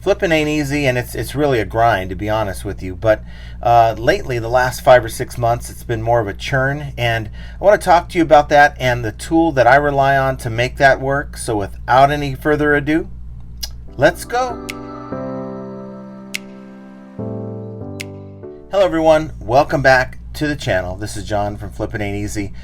Flipping ain't easy, and it's really a grind, to be honest with you. But lately, the last 5 or 6 months, it's been more of a churn, and I want to talk to you about that and the tool that I rely on to make that work. So without any further ado, let's go. Hello everyone, welcome back to the channel. This is John from Flipping Ain't Easy,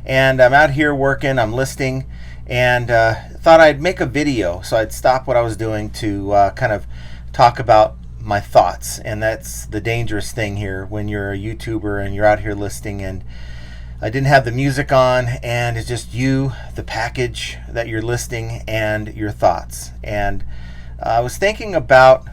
and I'm out here working, I'm listing, and thought I'd make a video, so I'd stop what I was doing to kind of talk about my thoughts. And that's the dangerous thing here when you're a YouTuber and you're out here listing, and I didn't have the music on, and it's just you, the package that you're listing, and your thoughts. And I was thinking about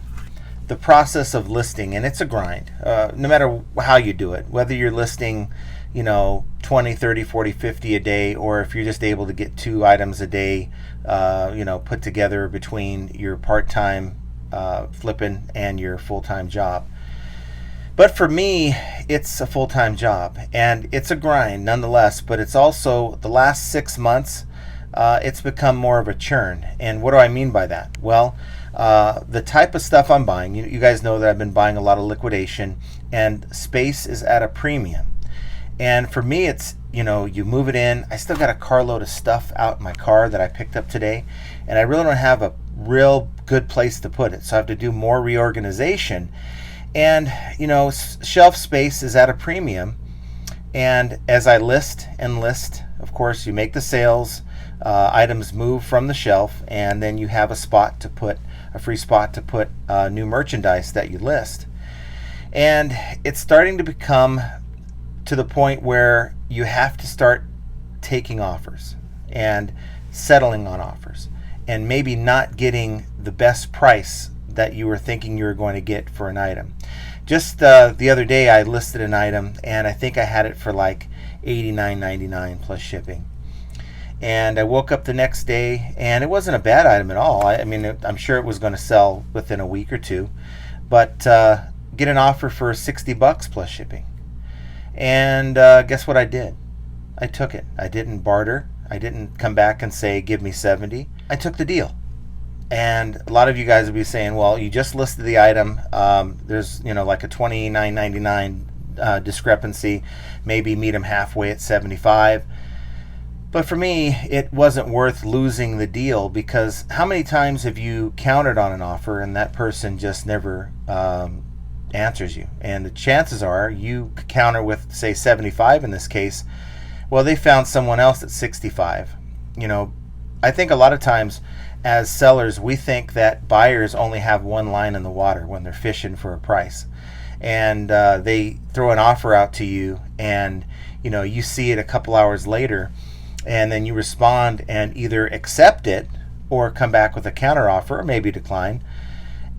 the process of listing, and it's a grind, no matter how you do it, whether you're listing 20, 30, 40, 50 a day, or if you're just able to get 2 items a day put together between your part-time flipping and your full-time job. But for me, it's a full-time job, and it's a grind nonetheless. But it's also, the last 6 months, it's become more of a churn. And what do I mean by that? Well, the type of stuff I'm buying, you guys know that I've been buying a lot of liquidation, and space is at a premium. And for me, it's, you move it in. I still got a carload of stuff out in my car that I picked up today, and I really don't have a real good place to put it. So I have to do more reorganization. And, shelf space is at a premium. And as I list and list, of course, you make the sales, items move from the shelf, and then you have a free spot to put new merchandise that you list. And it's starting to become to the point where you have to start taking offers and settling on offers, and maybe not getting the best price that you were thinking you were going to get for an item. Just the other day, I listed an item, and I think I had it for like $89.99 plus shipping. And I woke up the next day, and it wasn't a bad item at all. I mean, I'm sure it was going to sell within a week or two, but get an offer for $60 plus shipping. And guess what I did? I took it. I didn't barter. I didn't come back and say, give me 70. I took the deal. And a lot of you guys will be saying, well, you just listed the item. There's, like a $29.99 discrepancy. Maybe meet them halfway at 75. But for me, it wasn't worth losing the deal, because how many times have you countered on an offer and that person just never answers you? And the chances are you counter with, say, 75 in this case. Well, they found someone else at 65. I think a lot of times as sellers, we think that buyers only have one line in the water when they're fishing for a price. And they throw an offer out to you, and you see it a couple hours later, and then you respond and either accept it or come back with a counter offer, or maybe decline.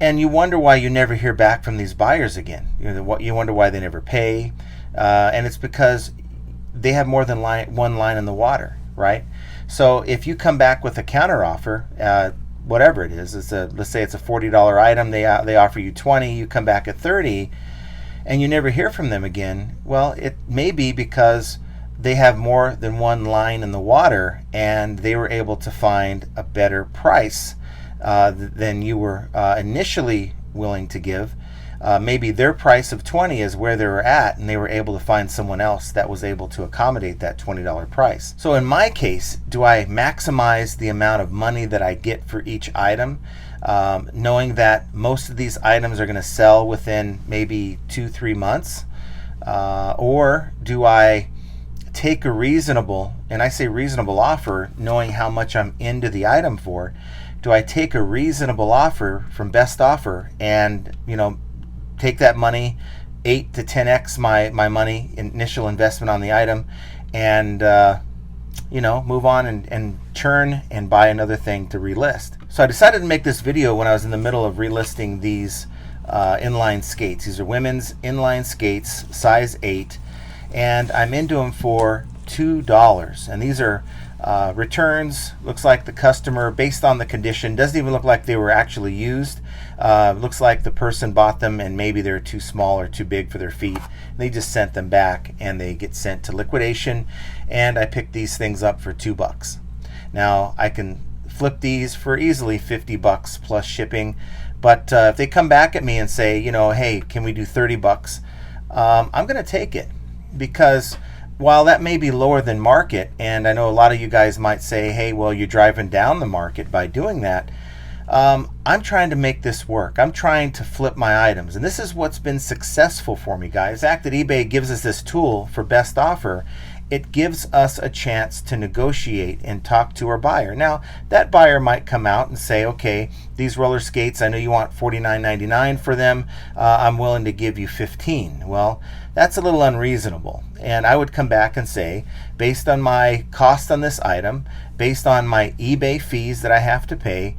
And you wonder why you never hear back from these buyers again. You wonder why they never pay. And it's because they have more than one line in the water, right? So if you come back with a counter offer, whatever it is, let's say it's a $40 item, they offer you 20, you come back at 30, and you never hear from them again. Well, it may be because they have more than one line in the water, and they were able to find a better price than you were initially willing to give. Maybe their price of 20 is where they were at, and they were able to find someone else that was able to accommodate that $20 price. So in my case, do I maximize the amount of money that I get for each item, knowing that most of these items are going to sell within maybe 2-3 months? Or do I take a reasonable, and I say reasonable offer, knowing how much I'm into the item for? Do I take a reasonable offer from best offer and take that money, 8 to 10x my money, initial investment on the item, and move on and churn and buy another thing to relist? So I decided to make this video when I was in the middle of relisting these inline skates. These are women's inline skates, size 8, and I'm into them for $2. And these are returns. Looks like the customer, based on the condition, doesn't even look like they were actually used. Looks like the person bought them and maybe they're too small or too big for their feet. They just sent them back, and they get sent to liquidation. And I picked these things up for $2. Now I can flip these for easily 50 bucks plus shipping. But if they come back at me and say, you know, hey, can we do 30 bucks? I'm going to take it, because while that may be lower than market, and I know a lot of you guys might say, hey, well, you're driving down the market by doing that. I'm trying to make this work. I'm trying to flip my items, and this is what's been successful for me, guys. The fact that eBay gives us this tool for best offer, it gives us a chance to negotiate and talk to our buyer. Now, that buyer might come out and say, okay, these roller skates, I know you want $49.99 for them. I'm willing to give you $15. Well, that's a little unreasonable. And I would come back and say, based on my cost on this item, based on my eBay fees that I have to pay,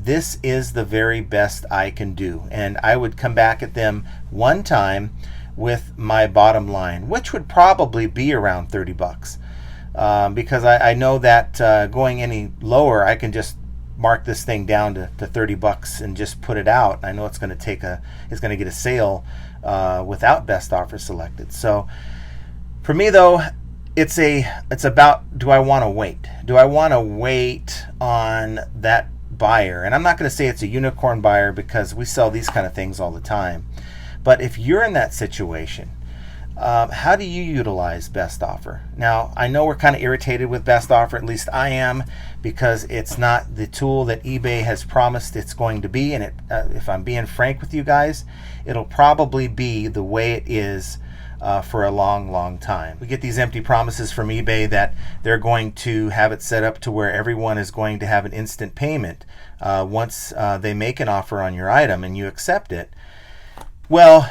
this is the very best I can do. And I would come back at them one time with my bottom line, which would probably be around 30 bucks. Because I know that going any lower, I can just mark this thing down to 30 bucks and just put it out. I know it's going to get a sale without best offer selected. So for me though, it's about, do I want to wait? Do I want to wait on that buyer? And I'm not going to say it's a unicorn buyer, because we sell these kind of things all the time. But if you're in that situation, how do you utilize best offer? Now, I know we're kind of irritated with best offer, at least I am, because it's not the tool that eBay has promised it's going to be. And if I'm being frank with you guys, it'll probably be the way it is for a long time. We get these empty promises from eBay that they're going to have it set up to where everyone is going to have an instant payment once they make an offer on your item and you accept it. Well,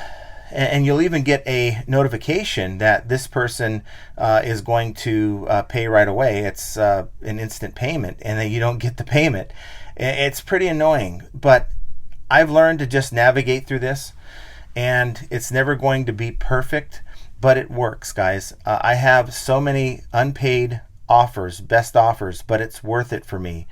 and you'll even get a notification that this person is going to pay right away. It's an instant payment, and then you don't get the payment. It's pretty annoying, but I've learned to just navigate through this, and it's never going to be perfect, but it works, guys. I have so many unpaid offers, best offers, but it's worth it for me,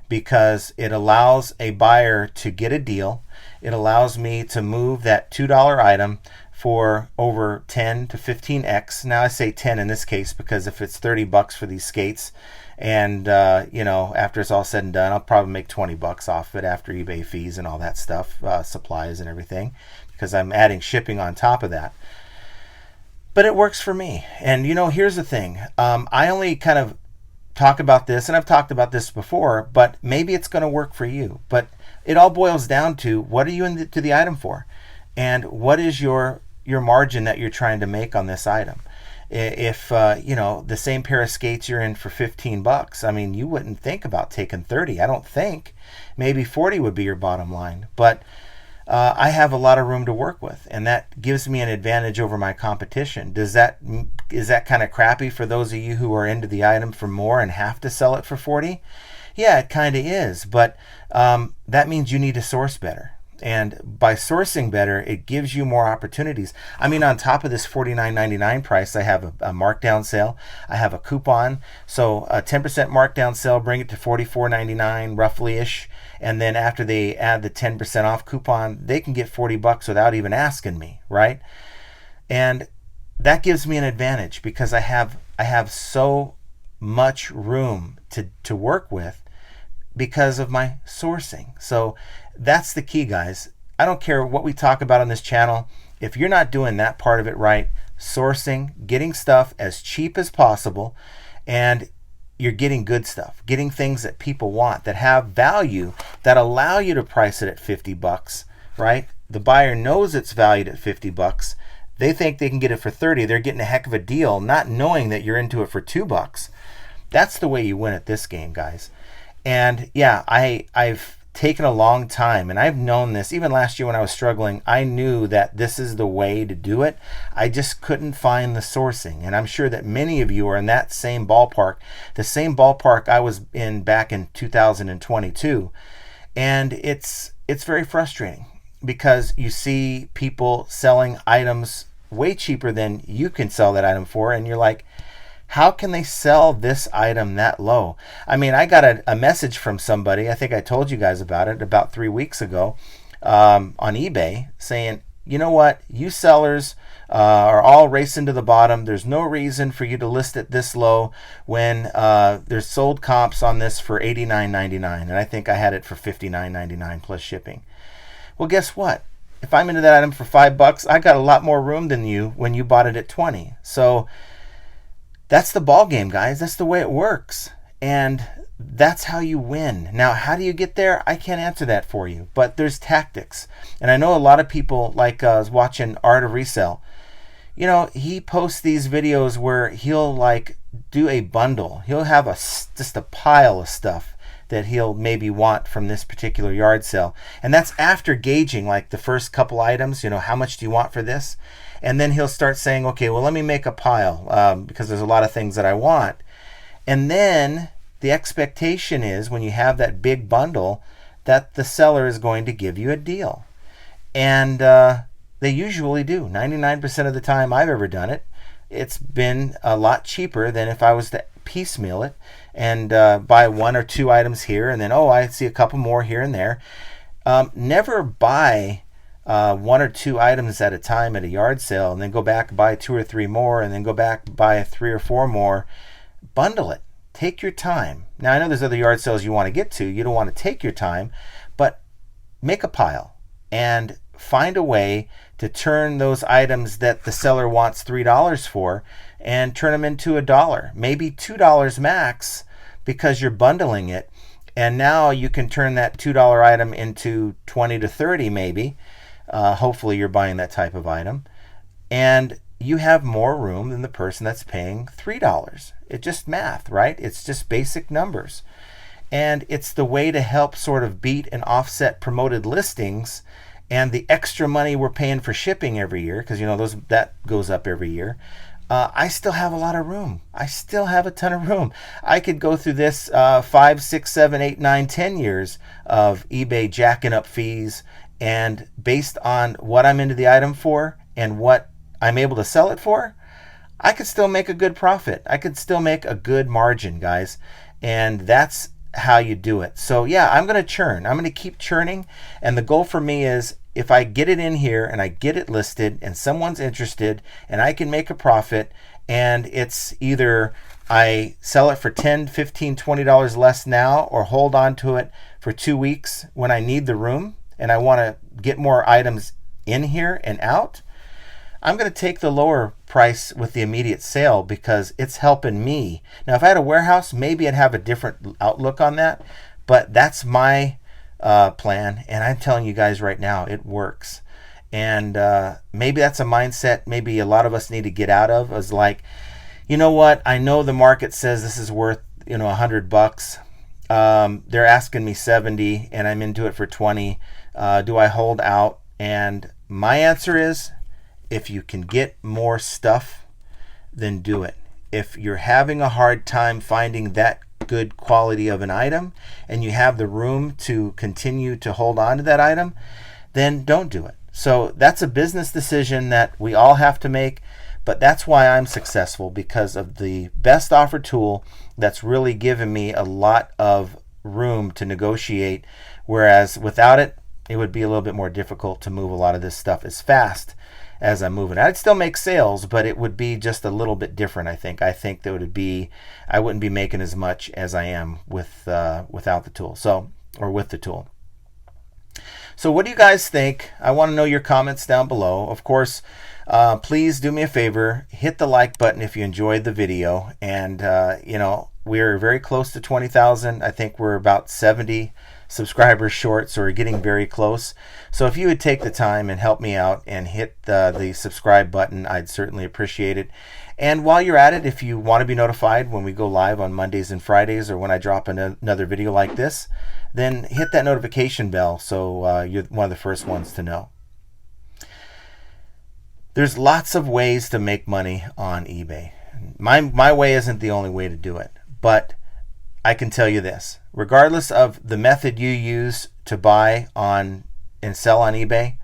because it allows a buyer to get a deal. It allows me to move that $2 item for over 10 to 15x. Now I say 10 in this case, because if it's 30 bucks for these skates, and you know, after it's all said and done, I'll probably make 20 bucks off of it after eBay fees and all that stuff, supplies and everything, because I'm adding shipping on top of that. But it works for me. And you know, here's the thing. I only kind of talk about this, and I've talked about this before, but maybe it's going to work for you. But it all boils down to, what are you into the item for, and what is your margin that you're trying to make on this item. If you know, the same pair of skates you're in for 15 bucks, I mean, you wouldn't think about taking 30. I don't think. Maybe 40 would be your bottom line, but I have a lot of room to work with, and that gives me an advantage over my competition. Is that kind of crappy for those of you who are into the item for more and have to sell it for 40? Yeah, it kind of is, but that means you need to source better. And by sourcing better, it gives you more opportunities. I mean, on top of this $49.99 price, I have a markdown sale. I have a coupon. So a 10% markdown sale, bring it to $44.99 roughly-ish. And then after they add the 10% off coupon, they can get 40 bucks without even asking me, right? And that gives me an advantage, because I have so much room to work with because of my sourcing. So that's the key, guys. I don't care what we talk about on this channel. If you're not doing that part of it right, sourcing, getting stuff as cheap as possible, and you're getting good stuff, getting things that people want, that have value, that allow you to price it at 50 bucks, right? The buyer knows it's valued at 50 bucks. They think they can get it for 30. They're getting a heck of a deal, not knowing that you're into it for 2 bucks. That's the way you win at this game, guys. And yeah, I've taken a long time, and I've known this even last year when I was struggling. I knew that this is the way to do it. I just couldn't find the sourcing, and I'm sure that many of you are in that same ballpark, the same ballpark I was in back in 2022. And it's very frustrating, because you see people selling items way cheaper than you can sell that item for, and you're like, how can they sell this item that low? I mean, I got a message from somebody, I think I told you guys about it about 3 weeks ago, on eBay, saying, you know what? You sellers are all racing to the bottom. There's no reason for you to list it this low when there's sold comps on this for $89.99, and I think I had it for $59.99 plus shipping. Well, guess what? If I'm into that item for $5, I got a lot more room than you when you bought it at 20. So that's the ball game, guys. That's the way it works, and that's how you win. Now, how do you get there? I can't answer that for you, but there's tactics. And I know a lot of people, like I was watching Art of Resale. You know, he posts these videos where he'll like do a bundle. He'll have just a pile of stuff that he'll maybe want from this particular yard sale. And that's after gauging like the first couple items, you know, how much do you want for this? And then he'll start saying, okay, well, let me make a pile because there's a lot of things that I want. And then the expectation is when you have that big bundle that the seller is going to give you a deal. And they usually do. 99% of the time I've ever done it, it's been a lot cheaper than if I was to piecemeal it and buy 1 or 2 items here and then, oh, I see a couple more here and there. Never buy 1 or 2 items at a time at a yard sale and then go back and buy 2 or 3 more and then go back and buy 3 or 4 more. Bundle it. Take your time. Now, I know there's other yard sales you want to get to. You don't want to take your time, but make a pile and find a way to turn those items that the seller wants $3 for and turn them into $1, maybe $2 max, because you're bundling it. And now you can turn that $2 item into 20 to 30 maybe. Hopefully you're buying that type of item. And you have more room than the person that's paying $3. It's just math, right? It's just basic numbers. And it's the way to help sort of beat and offset promoted listings and the extra money we're paying for shipping every year, because you know that goes up every year. I still have a lot of room. I still have a ton of room. I could go through this 5, 6, 7, 8, 9, 10 years of eBay jacking up fees, and based on what I'm into the item for and what I'm able to sell it for, I could still make a good profit. I could still make a good margin, guys. And that's how you do it. So yeah, I'm going to churn. I'm going to keep churning. And the goal for me is if I get it in here and I get it listed and someone's interested and I can make a profit, and it's either I sell it for $10, $15, $20 less now, or hold on to it for 2 weeks when I need the room and I want to get more items in here and out, I'm going to take the lower price with the immediate sale because it's helping me. Now, if I had a warehouse, maybe I'd have a different outlook on that, but that's my plan, and I'm telling you guys right now, it works. And maybe that's a mindset maybe a lot of us need to get out of, is like, you know what, I know the market says this is worth, you know, $100. They're asking me 70 and I'm into it for 20. Do I hold out? And my answer is, if you can get more stuff, then do it. If you're having a hard time finding that good quality of an item and you have the room to continue to hold on to that item, then don't do it. So that's a business decision that we all have to make, but that's why I'm successful, because of the best offer tool that's really given me a lot of room to negotiate, whereas without it, it would be a little bit more difficult to move a lot of this stuff as fast as I'm moving. I'd still make sales, but it would be just a little bit different, I think. I think that would be, I wouldn't be making as much as I am with without the tool. Or with the tool. So what do you guys think? I want to know your comments down below. Of course, please do me a favor, hit the like button if you enjoyed the video. And you know, we're very close to 20,000. I think we're about 70 subscribers short, so we're getting very close. So if you would take the time and help me out and hit the subscribe button, I'd certainly appreciate it. And while you're at it, if you want to be notified when we go live on Mondays and Fridays, or when I drop another video like this, then hit that notification bell so you're one of the first ones to know. There's lots of ways to make money on eBay. My way isn't the only way to do it, but I can tell you this: regardless of the method you use to buy on and sell on eBay,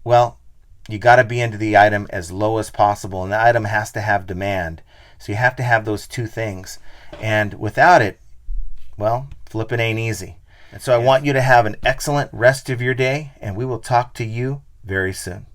well, you got to be into the item as low as possible, and the item has to have demand. So you have to have those two things, and without it, well, flipping ain't easy. And so I want you to have an excellent rest of your day, and we will talk to you very soon.